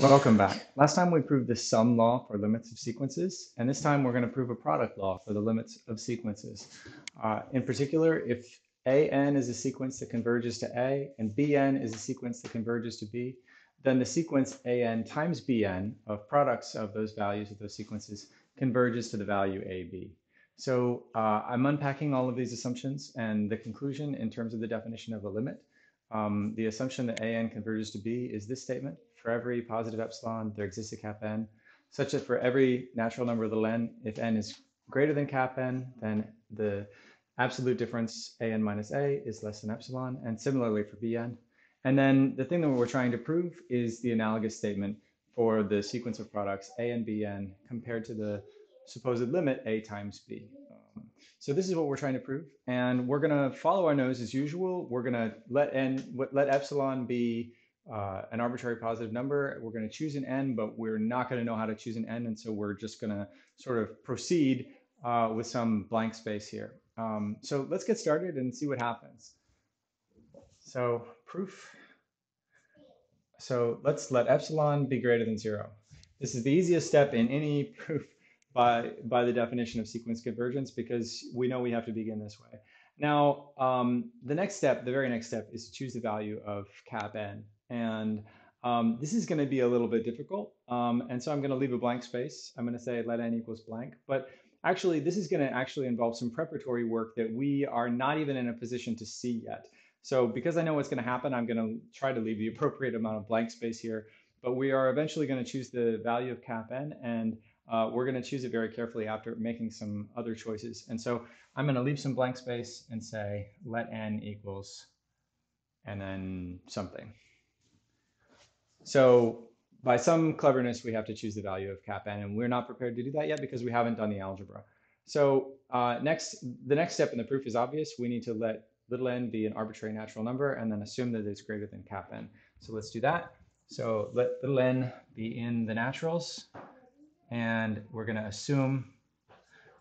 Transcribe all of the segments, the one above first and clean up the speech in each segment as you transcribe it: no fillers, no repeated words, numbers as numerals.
Welcome back. Last time we proved the sum law for limits of sequences, and this time we're going to prove a product law for the limits of sequences. In particular, if an is a sequence that converges to a and bn is a sequence that converges to b, then the sequence an times bn of products of those values of those sequences converges to the value ab. So I'm unpacking all of these assumptions and the conclusion in terms of the definition of a limit. The assumption that an converges to b is this statement: for every positive epsilon, there exists a cap n, such that for every natural number little n, if n is greater than cap n, then the absolute difference an minus a is less than epsilon, and similarly for bn. And then the thing that we're trying to prove is the analogous statement for the sequence of products a and bn compared to the supposed limit a times b. So this is what we're trying to prove, and we're going to follow our nose as usual. We're going to let epsilon be an arbitrary positive number. We're going to choose an n, but we're not going to know how to choose an n, and so we're just going to sort of proceed with some blank space here. So let's get started and see what happens. So proof. So let's let epsilon be greater than 0. This is the easiest step in any proof by the definition of sequence convergence, because we know we have to begin this way. Now, the next step, the very next step, is to choose the value of cap n. And this is going to be a little bit difficult. And so I'm going to leave a blank space. I'm going to say let n equals blank. But actually, this is going to actually involve some preparatory work that we are not even in a position to see yet. So because I know what's going to happen, I'm going to try to leave the appropriate amount of blank space here. But we are eventually going to choose the value of cap n, and we're going to choose it very carefully after making some other choices. And so I'm going to leave some blank space and say let n equals and then something. So by some cleverness, we have to choose the value of cap n, and we're not prepared to do that yet because we haven't done the algebra. So the next step in the proof is obvious. We need to let little n be an arbitrary natural number and then assume that it's greater than cap n. So let's do that. So let little n be in the naturals, and we're going to assume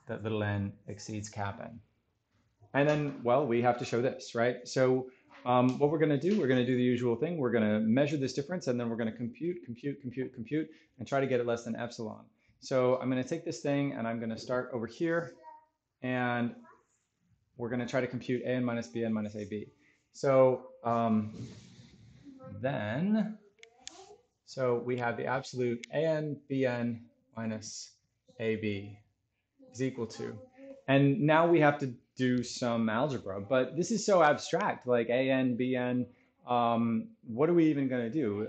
that little n exceeds cap n. And then, well, we have to show this, right? So what we're going to do, we're going to do the usual thing. We're going to measure this difference, and then we're going to compute, and try to get it less than epsilon. So I'm going to take this thing, and I'm going to start over here, and we're going to try to compute an minus bn minus ab. So so we have the absolute an bn minus ab is equal to, and now we have to do some algebra, but this is so abstract, like an, bn, what are we even going to do?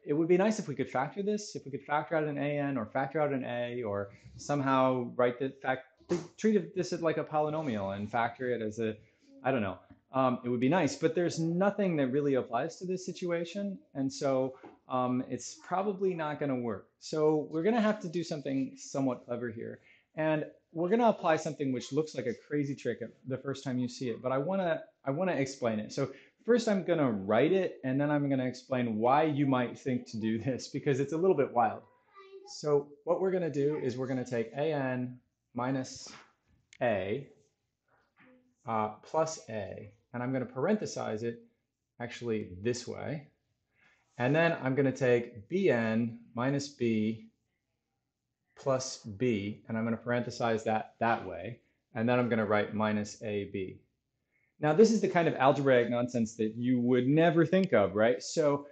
It would be nice if we could factor this, if we could factor out an an or factor out an a, or somehow write the treat this as like a polynomial and factor it as a, I don't know. It would be nice, but there's nothing that really applies to this situation, and so it's probably not going to work. So we're going to have to do something somewhat clever here, and we're going to apply something which looks like a crazy trick the first time you see it, but I want to explain it. So first I'm going to write it, and then I'm going to explain why you might think to do this, because it's a little bit wild. So what we're going to do is we're going to take an minus a plus a, and I'm going to parenthesize it actually this way. And then I'm going to take bn minus b plus b, and I'm going to parenthesize that way. And then I'm going to write minus ab. Now, this is the kind of algebraic nonsense that you would never think of, right? So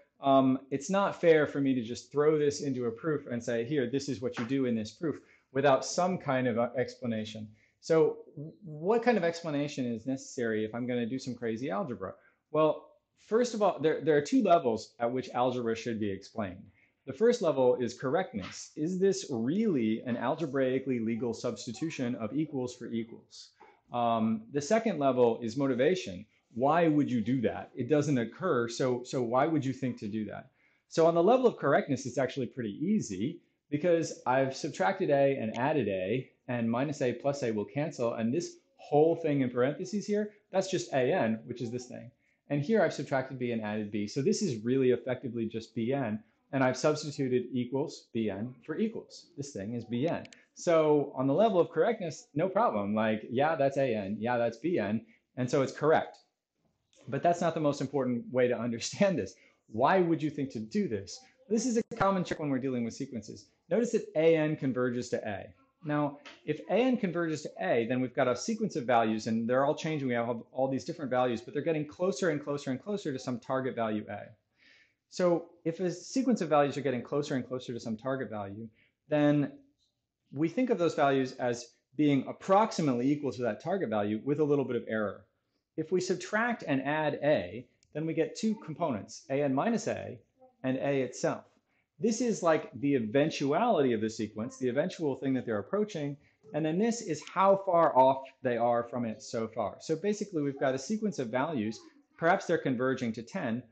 it's not fair for me to just throw this into a proof and say, here, this is what you do in this proof, without some kind of explanation. So what kind of explanation is necessary if I'm going to do some crazy algebra? Well, first of all, there are two levels at which algebra should be explained. The first level is correctness. Is this really an algebraically legal substitution of equals for equals? The second level is motivation. Why would you do that? It doesn't occur, so why would you think to do that? So on the level of correctness, it's actually pretty easy, because I've subtracted a and added a, and minus a plus a will cancel, and this whole thing in parentheses here, that's just an, which is this thing. And here I've subtracted b and added b. So this is really effectively just bn, and I've substituted equals bn for equals. This thing is bn. So on the level of correctness, no problem. Like, yeah, that's an, yeah, that's bn, and so it's correct. But that's not the most important way to understand this. Why would you think to do this? This is a common trick when we're dealing with sequences. Notice that AN converges to A. Now, if AN converges to A, then we've got a sequence of values, and they're all changing. We have all these different values, but they're getting closer and closer and closer to some target value A. So if a sequence of values are getting closer and closer to some target value, then we think of those values as being approximately equal to that target value with a little bit of error. If we subtract and add A, then we get two components, AN minus A and A itself. This is like the eventuality of the sequence, the eventual thing that they're approaching, and then this is how far off they are from it so far. So basically we've got a sequence of values, perhaps they're converging to 10,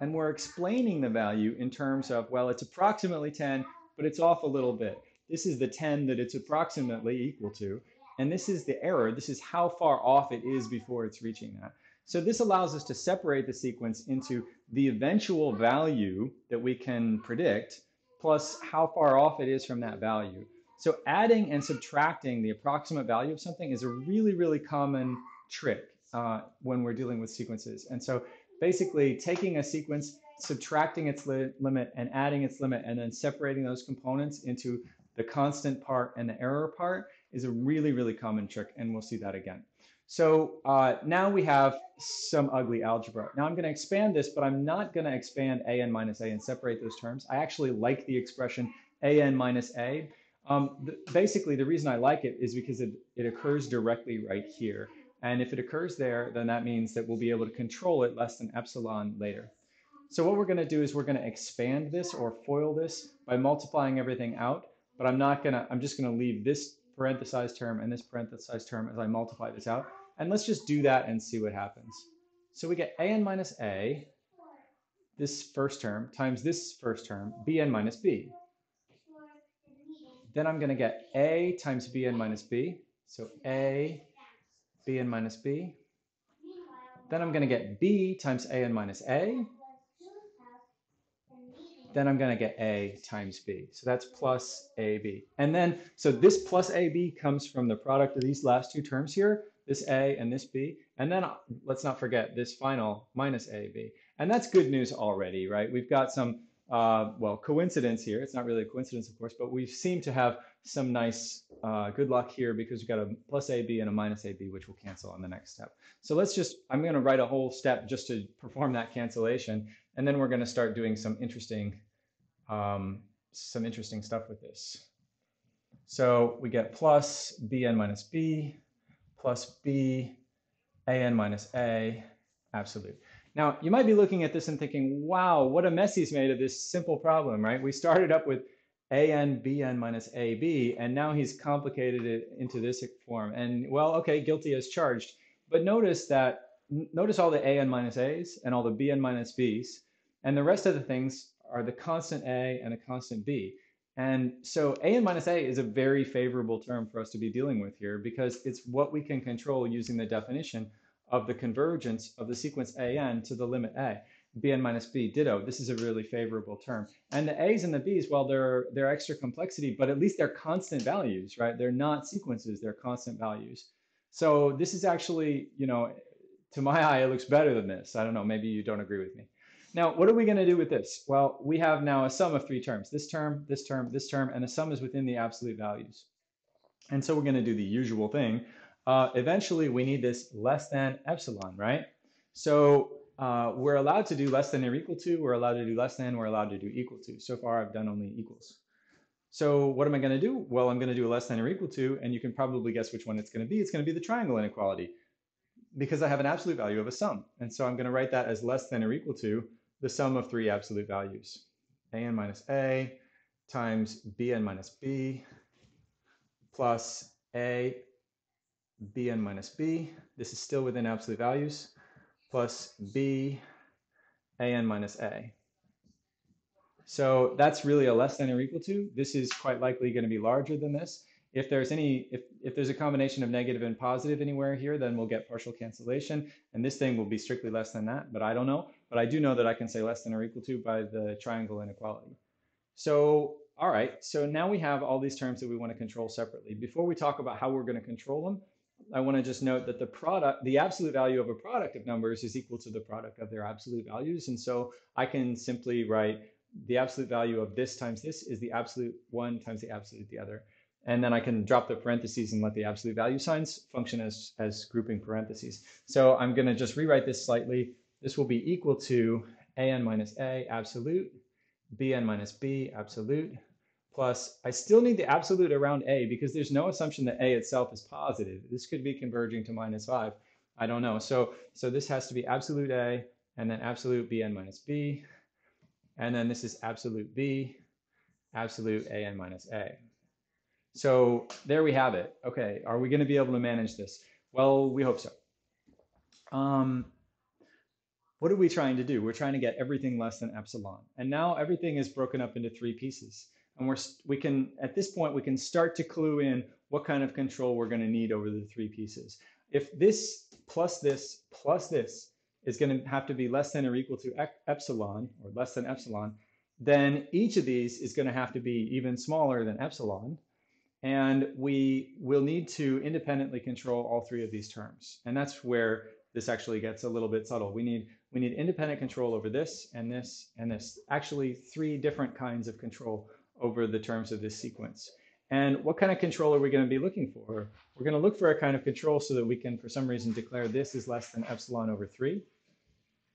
and we're explaining the value in terms of, well, it's approximately 10, but it's off a little bit. This is the 10 that it's approximately equal to, and this is the error. This is how far off it is before it's reaching that. So this allows us to separate the sequence into the eventual value that we can predict plus how far off it is from that value. So adding and subtracting the approximate value of something is a really, really common trick when we're dealing with sequences. And so basically taking a sequence, subtracting its limit and adding its limit, and then separating those components into the constant part and the error part is a really, really common trick, and we'll see that again. So now we have some ugly algebra. Now I'm going to expand this, but I'm not going to expand AN minus A and separate those terms. I actually like the expression AN minus A. Basically, the reason I like it is because it occurs directly right here. And if it occurs there, then that means that we'll be able to control it less than epsilon later. So what we're going to do is we're going to expand this or FOIL this by multiplying everything out. But I'm just going to leave this parenthesized term and this parenthesized term as I multiply this out. And let's just do that and see what happens. So we get AN minus A, this first term, times this first term, BN minus B. Then I'm going to get A times BN minus B. So A, BN minus B. Then I'm going to get B times AN minus A. Then I'm going to get A times B. So that's plus AB. And then, so this plus AB comes from the product of these last two terms here, this A and this B. And then let's not forget this final minus AB. And that's good news already, right? We've got some, well, coincidence here. It's not really a coincidence, of course, but we seem to have some nice good luck here because we've got a plus AB and a minus AB, which will cancel on the next step. So let's just, I'm going to write a whole step just to perform that cancellation. And then we're going to start doing some interesting stuff with this. So we get plus BN minus B, plus B, AN minus A, absolute. Now, you might be looking at this and thinking, wow, what a mess he's made of this simple problem, right? We started up with AN, BN minus AB, and now he's complicated it into this form. And well, okay, guilty as charged. But notice all the AN minus A's and all the BN minus B's, and the rest of the things are the constant A and a constant B. And so AN minus A is a very favorable term for us to be dealing with here because it's what we can control using the definition of the convergence of the sequence AN to the limit A. BN minus B, ditto. This is a really favorable term. And the A's and the B's, well, they're extra complexity, but at least they're constant values, right? They're not sequences, they're constant values. So this is actually, you know, to my eye, it looks better than this. I don't know, maybe you don't agree with me. Now, what are we going to do with this? Well, we have now a sum of three terms, this term, this term, this term, and the sum is within the absolute values. And so we're going to do the usual thing. Eventually, we need this less than epsilon, right? So we're allowed to do less than or equal to, we're allowed to do less than, we're allowed to do equal to. So far, I've done only equals. So what am I going to do? Well, I'm going to do a less than or equal to, and you can probably guess which one it's going to be. It's going to be the triangle inequality because I have an absolute value of a sum. And so I'm going to write that as less than or equal to the sum of three absolute values, AN minus A times BN minus B plus A BN minus B. This is still within absolute values, plus B AN minus A. So that's really a less than or equal to. This is quite likely going to be larger than this. If there's if there's a combination of negative and positive anywhere here, then we'll get partial cancellation. And this thing will be strictly less than that, but I don't know. But I do know that I can say less than or equal to by the triangle inequality. So, all right, so now we have all these terms that we want to control separately. Before we talk about how we're going to control them, I want to just note that the absolute value of a product of numbers is equal to the product of their absolute values. And so I can simply write the absolute value of this times this is the absolute one times the absolute the other. And then I can drop the parentheses and let the absolute value signs function as grouping parentheses. So I'm going to just rewrite this slightly. This will be equal to an minus a absolute, bn minus b absolute, plus I still need the absolute around a because there's no assumption that a itself is positive. This could be converging to -5. I don't know. So this has to be absolute a, and then absolute bn minus b, and then this is absolute b, absolute an minus a. So there we have it. Okay, are we going to be able to manage this? Well, we hope so. What are we trying to do? We're trying to get everything less than epsilon. And now everything is broken up into 3 pieces. And we can, at this point, we can start to clue in what kind of control we're going to need over the 3 pieces. If this plus this plus this is going to have to be less than or equal to epsilon, or less than epsilon, then each of these is going to have to be even smaller than epsilon. And we will need to independently control all 3 of these terms. And that's where this actually gets a little bit subtle. We need independent control over this and this and this. Actually, 3 different kinds of control over the terms of this sequence. And what kind of control are we going to be looking for? We're going to look for a kind of control so that we can, for some reason, declare this is less than epsilon over 3,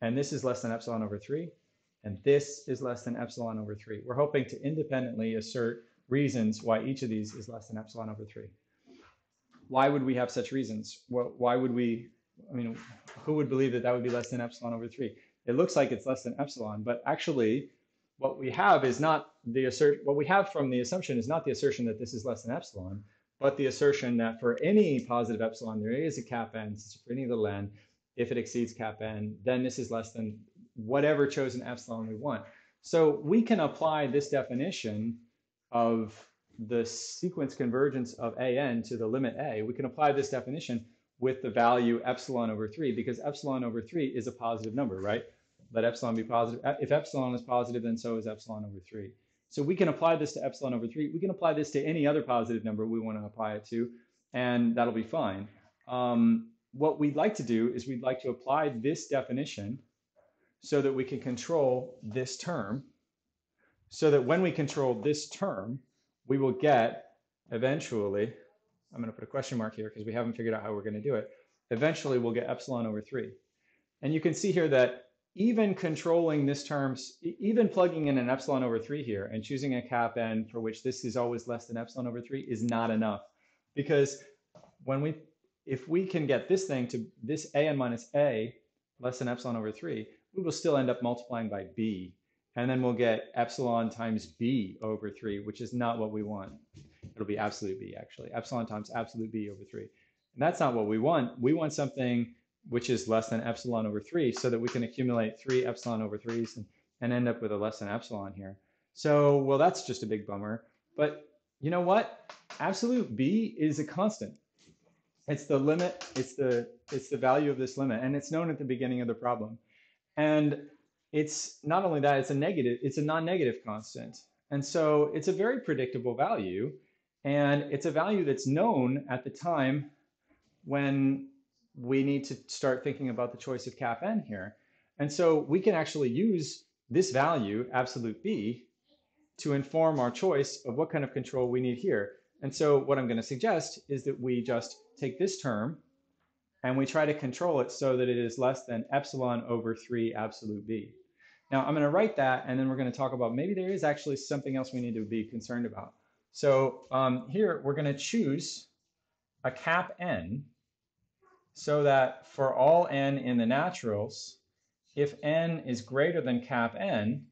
and this is less than epsilon over 3, and this is less than epsilon over 3. We're hoping to independently assert reasons why each of these is less than epsilon over 3. Why would we have such reasons? Why would we, I mean, who would believe that that would be less than epsilon over 3? It looks like it's less than epsilon, but actually what we have is not the what we have from the assumption is not the assertion that this is less than epsilon, but the assertion that for any positive epsilon, there is a cap n, so for any little n, if it exceeds cap n, then this is less than whatever chosen epsilon we want. So we can apply this definition of the sequence convergence of an to the limit a. We can apply this definition with the value epsilon over 3, because epsilon over 3 is a positive number, right? Let epsilon be positive. If epsilon is positive, then so is epsilon over 3. So we can apply this to epsilon over 3. We can apply this to any other positive number we want to apply it to, and that'll be fine. What we'd like to do is we'd like to apply this definition so that we can control this term, so that when we control this term, we will get eventually, I'm going to put a question mark here because we haven't figured out how we're going to do it, eventually we'll get epsilon over 3. And you can see here that even controlling this term, even plugging in an epsilon over 3 here and choosing a cap n for which this is always less than epsilon over 3 is not enough. Because if we can get this thing to this an minus a less than epsilon over 3, we will still end up multiplying by b. And then we'll get epsilon times b over 3, which is not what we want. It'll be absolute b, actually. Epsilon times absolute b over 3. And that's not what we want. We want something which is less than epsilon over 3 so that we can accumulate 3 epsilon over 3s and end up with a less than epsilon here. So, well, that's just a big bummer. But you know what? Absolute b is a constant. It's the limit, it's the value of this limit, and it's known at the beginning of the problem. And it's not only that, it's a non-negative constant. And so it's a very predictable value, and it's a value that's known at the time when we need to start thinking about the choice of cap n here. And so we can actually use this value, absolute b, to inform our choice of what kind of control we need here. And so what I'm going to suggest is that we just take this term and we try to control it so that it is less than epsilon over 3 absolute b. Now I'm going to write that, and then we're going to talk about maybe there is actually something else we need to be concerned about. So here we're going to choose a cap n so that for all n in the naturals, if n is greater than cap n,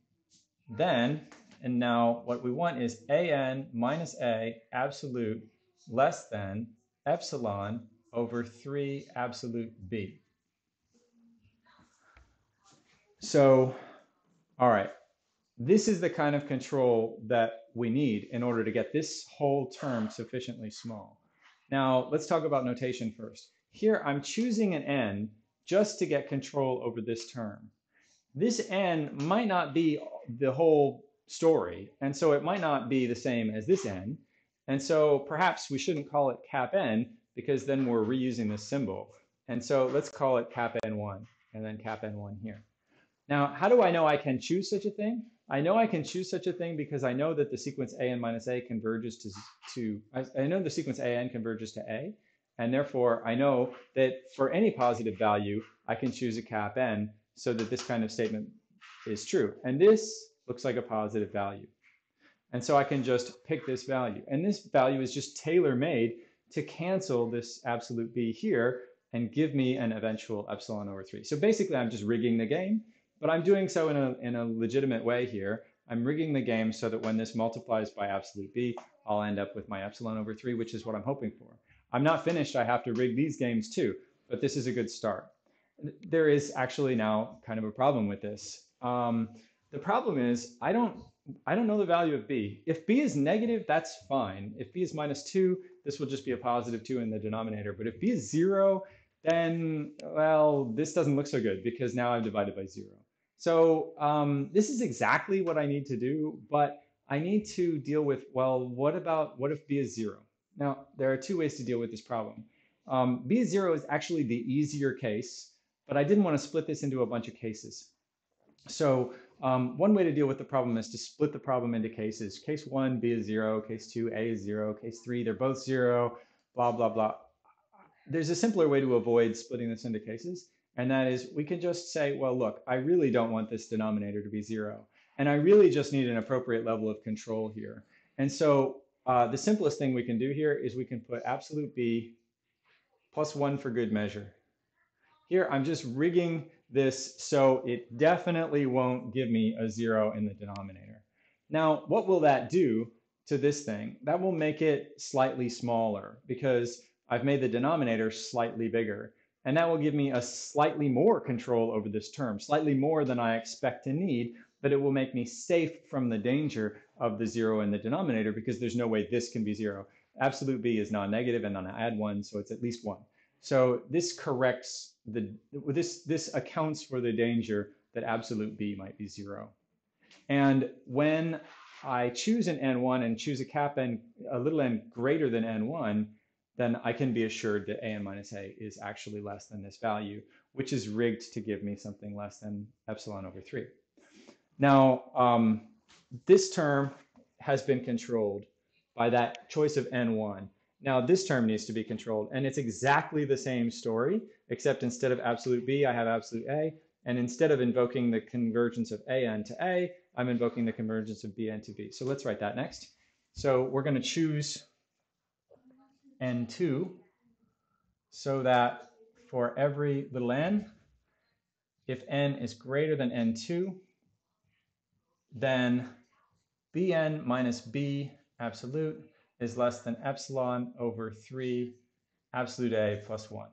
then, and now what we want is an minus a absolute less than epsilon over 3 absolute b. So, all right, this is the kind of control that we need in order to get this whole term sufficiently small. Now, let's talk about notation first. Here, I'm choosing an n just to get control over this term. This n might not be the whole story, and so it might not be the same as this n. And so perhaps we shouldn't call it cap n, because then we're reusing this symbol. And so let's call it cap n1, and then cap n1 here. Now, how do I know I can choose such a thing? I know I can choose such a thing because I know that the sequence an minus a converges I know the sequence an converges to a, and therefore I know that for any positive value, I can choose a cap n so that this kind of statement is true. And this looks like a positive value. And so I can just pick this value. And this value is just tailor-made to cancel this absolute b here and give me an eventual epsilon over 3. So basically, I'm just rigging the game, but I'm doing so in a legitimate way here. I'm rigging the game so that when this multiplies by absolute b, I'll end up with my epsilon over 3, which is what I'm hoping for. I'm not finished. I have to rig these games too, but this is a good start. There is actually now kind of a problem with this. The problem is I don't know the value of b. If b is negative, that's fine. If b is minus 2, this will just be a positive 2 in the denominator. But if b is 0, then, well, this doesn't look so good because now I've divided by 0. So this is exactly what I need to do, but I need to deal with, well, what if b is 0? Now, there are two ways to deal with this problem. B is 0 is actually the easier case, but I didn't want to split this into a bunch of cases. So one way to deal with the problem is to split the problem into cases. Case 1, b is 0. Case 2, a is 0. Case 3, they're both 0, blah, blah, blah. There's a simpler way to avoid splitting this into cases, and that is we can just say, well, look, I really don't want this denominator to be 0, and I really just need an appropriate level of control here. And so the simplest thing we can do here is we can put absolute b plus 1 for good measure. Here, I'm just rigging this so it definitely won't give me a 0 in the denominator. Now, what will that do to this thing? That will make it slightly smaller because I've made the denominator slightly bigger. And that will give me a slightly more control over this term, slightly more than I expect to need, but it will make me safe from the danger of the 0 in the denominator because there's no way this can be 0. Absolute b is non-negative and then I add 1, so it's at least 1. So this corrects this accounts for the danger that absolute b might be 0. And when I choose an n1 and choose a cap n, a little n greater than n1, then I can be assured that an minus a is actually less than this value, which is rigged to give me something less than epsilon over 3. Now, this term has been controlled by that choice of n1. Now this term needs to be controlled, and it's exactly the same story, except instead of absolute b, I have absolute a, and instead of invoking the convergence of an to a, I'm invoking the convergence of bn to b. So let's write that next. So we're going to choose n2 so that for every little n, if n is greater than n2, then bn minus b absolute is less than epsilon over 3 absolute a plus 1.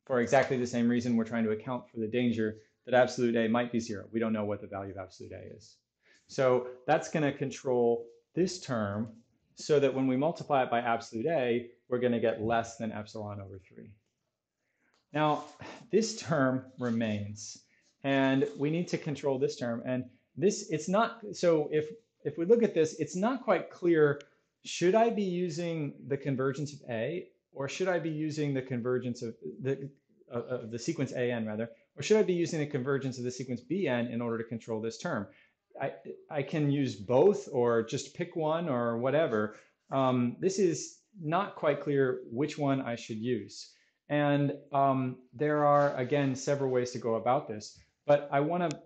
For exactly the same reason, we're trying to account for the danger that absolute a might be 0. We don't know what the value of absolute a is. So that's going to control this term so that when we multiply it by absolute a, we're going to get less than epsilon over 3. Now, this term remains, and we need to control this term. And this, it's not, so if we look at this, it's not quite clear, should I be using the convergence of a, or should I be using the convergence of the sequence an rather, or should I be using the convergence of the sequence bn in order to control this term? I can use both or just pick one or whatever. This is not quite clear which one I should use. And there are, again, several ways to go about this. But I want to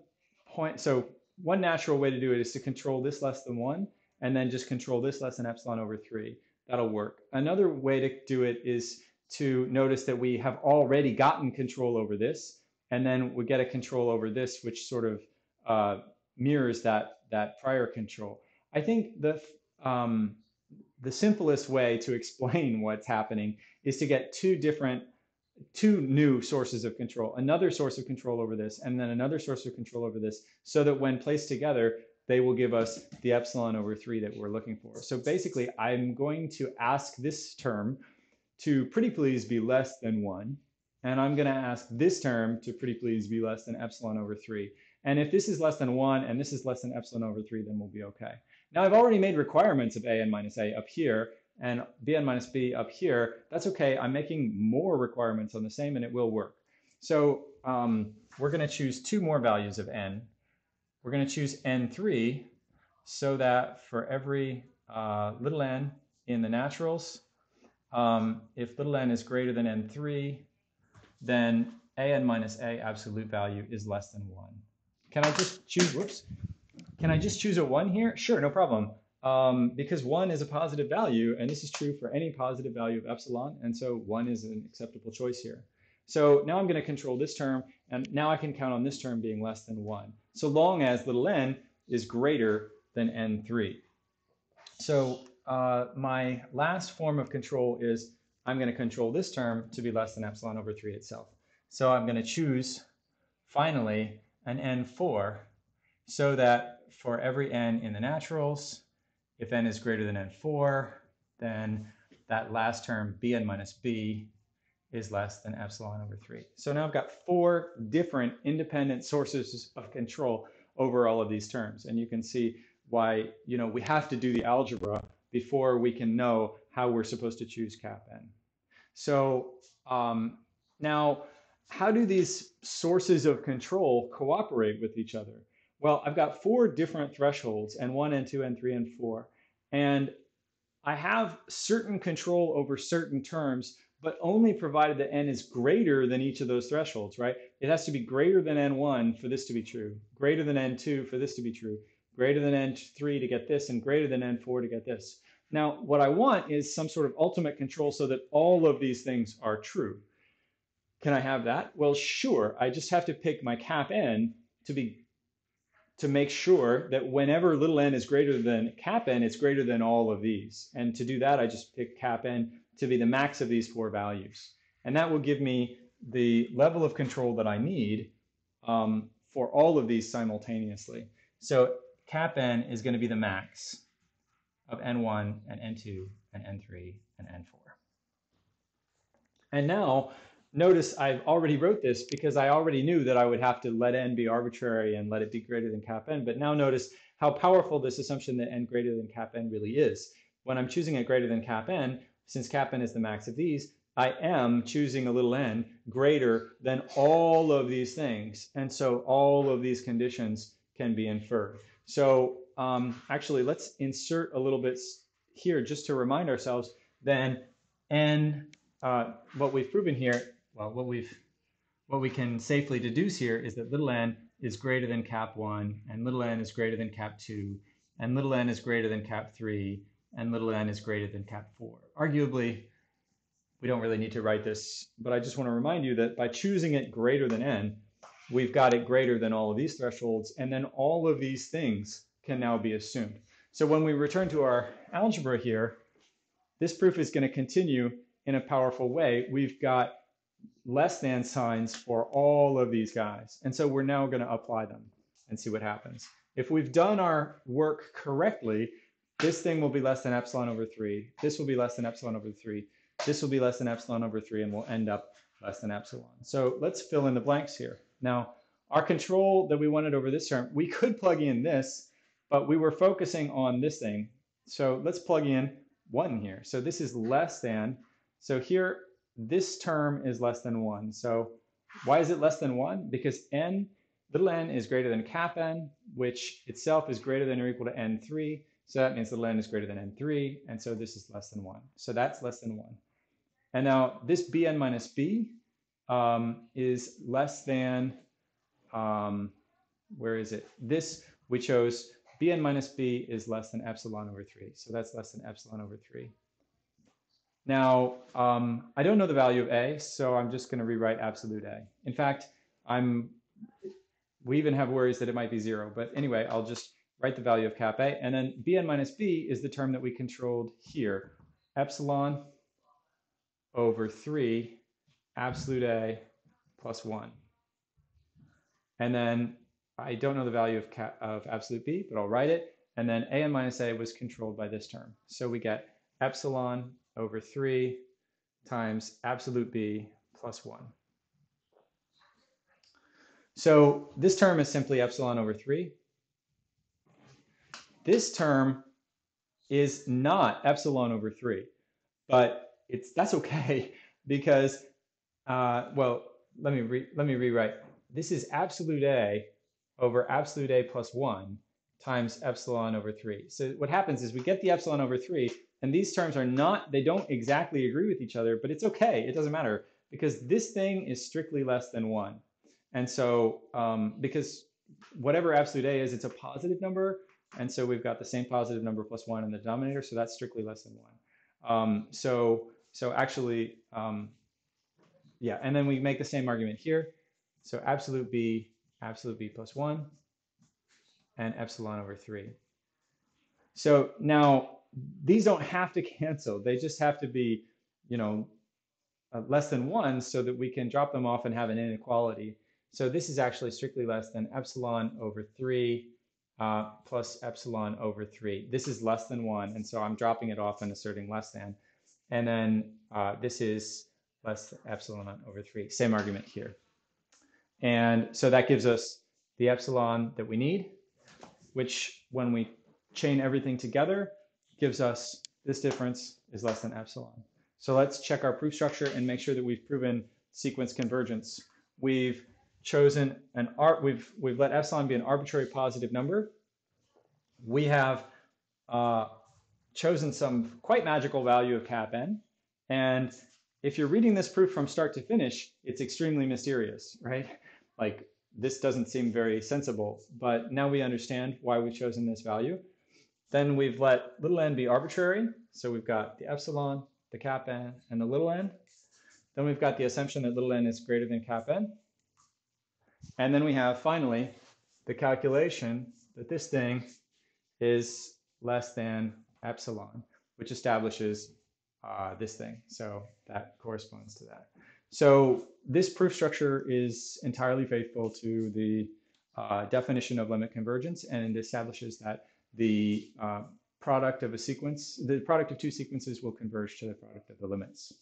point, so one natural way to do it is to control this less than 1, and then just control this less than epsilon over 3. That'll work. Another way to do it is to notice that we have already gotten control over this, and then we get a control over this, which sort of mirrors that prior control. I think the simplest way to explain what's happening is to get two new sources of control, another source of control over this, and then another source of control over this, so that when placed together, they will give us the epsilon over 3 that we're looking for. So basically, I'm going to ask this term to pretty please be less than 1, and I'm going to ask this term to pretty please be less than epsilon over 3. And if this is less than 1 and this is less than epsilon over 3, then we'll be okay. Now, I've already made requirements of an minus a up here, and bn minus b up here. That's okay. I'm making more requirements on the same, and it will work. So we're going to choose 2 more values of n. we're going to choose n3 so that for every little n in the naturals, if little n is greater than n3, then an minus a absolute value is less than 1. Can I just choose, whoops, can I just choose a 1 here? Sure, no problem. Because 1 is a positive value, and this is true for any positive value of epsilon, and so 1 is an acceptable choice here. So now I'm going to control this term, and now I can count on this term being less than 1, so long as little n is greater than n3. So my last form of control is I'm going to control this term to be less than epsilon over 3 itself. So I'm going to choose, finally, an n4 so that for every n in the naturals, if n is greater than n4, then that last term, bn minus b, is less than epsilon over 3. So now I've got 4 different independent sources of control over all of these terms. And you can see why we have to do the algebra before we can know how we're supposed to choose cap n. So now, how do these sources of control cooperate with each other? Well, I've got 4 different thresholds, n1, n2, n3, and 4. And I have certain control over certain terms, but only provided that n is greater than each of those thresholds, right? It has to be greater than n1 for this to be true, greater than n2 for this to be true, greater than n3 to get this, and greater than n4 to get this. Now, what I want is some sort of ultimate control so that all of these things are true. Can I have that? Well, sure. I just have to pick my cap n to make sure that whenever little n is greater than cap n, it's greater than all of these. And to do that, I just pick cap n to be the max of these 4 values. And that will give me the level of control that I need for all of these simultaneously. So cap n is going to be the max of n1 and n2 and n3 and n4. And now, notice I've already wrote this because I already knew that I would have to let n be arbitrary and let it be greater than cap n. But now notice how powerful this assumption that n greater than cap n really is. When I'm choosing a greater than cap n, since cap n is the max of these, I am choosing a little n greater than all of these things. And so all of these conditions can be inferred. So actually, let's insert a little bit here just to remind ourselves. Then n, what we've proven here, well, what we can safely deduce here is that little n is greater than cap 1, and little n is greater than cap 2, and little n is greater than cap 3, and little n is greater than cap 4. Arguably, we don't really need to write this, but I just want to remind you that by choosing it greater than n, we've got it greater than all of these thresholds, and then all of these things can now be assumed. So when we return to our algebra here, this proof is going to continue in a powerful way. We've got less than signs for all of these guys. And so we're now going to apply them and see what happens. If we've done our work correctly, this thing will be less than epsilon over 3. This will be less than epsilon over 3. This will be less than epsilon over 3, and we'll end up less than epsilon. So let's fill in the blanks here. Now, our control that we wanted over this term, we could plug in this, but we were focusing on this thing. So let's plug in 1 here. So this is less than. So here, this term is less than 1. So why is it less than 1? Because little n is greater than cap n, which itself is greater than or equal to n3. So that means little n is greater than n3, and so this is less than 1. So that's less than 1. And now this bn minus b is less than, where is it? This, we chose bn minus b is less than epsilon over 3. So that's less than epsilon over 3. Now, I don't know the value of a, so I'm just going to rewrite absolute a. In fact, we even have worries that it might be 0. But anyway, I'll just write the value of cap a. And then bn minus b is the term that we controlled here. Epsilon over 3 absolute a plus 1. And then I don't know the value of absolute b, but I'll write it. And then an minus a was controlled by this term. So we get epsilon over 3 times absolute b plus 1. So this term is simply epsilon over 3. This term is not epsilon over 3, but that's okay because, well, let me rewrite. This is absolute a over absolute A plus 1 times epsilon over 3. So what happens is we get the epsilon over 3, and these terms are not, they don't exactly agree with each other, but it's okay, it doesn't matter, because this thing is strictly less than 1. And so, because whatever absolute A is, it's a positive number, and so we've got the same positive number plus 1 in the denominator, so that's strictly less than 1. So actually, yeah, and then we make the same argument here. So absolute B plus 1, and epsilon over 3. So now these don't have to cancel. They just have to be, you know, less than 1 so that we can drop them off and have an inequality. So this is actually strictly less than epsilon over 3 plus epsilon over 3. This is less than 1, and so I'm dropping it off and asserting less than. And then this is less than epsilon over 3. Same argument here. And so that gives us the epsilon that we need, which when we chain everything together gives us this difference is less than epsilon. So let's check our proof structure and make sure that we've proven sequence convergence. We've chosen we've let epsilon be an arbitrary positive number. We have chosen some quite magical value of cap n, and if you're reading this proof from start to finish, it's extremely mysterious, right? Like, this doesn't seem very sensible, but now we understand why we've chosen this value. Then we've let little n be arbitrary, so we've got the epsilon, the cap n, and the little n. Then we've got the assumption that little n is greater than cap n. And then we have, finally, the calculation that this thing is less than epsilon, which establishes this thing. So that corresponds to that. So this proof structure is entirely faithful to the definition of limit convergence, and it establishes that the product of a sequence, the product of two sequences will converge to the product of the limits.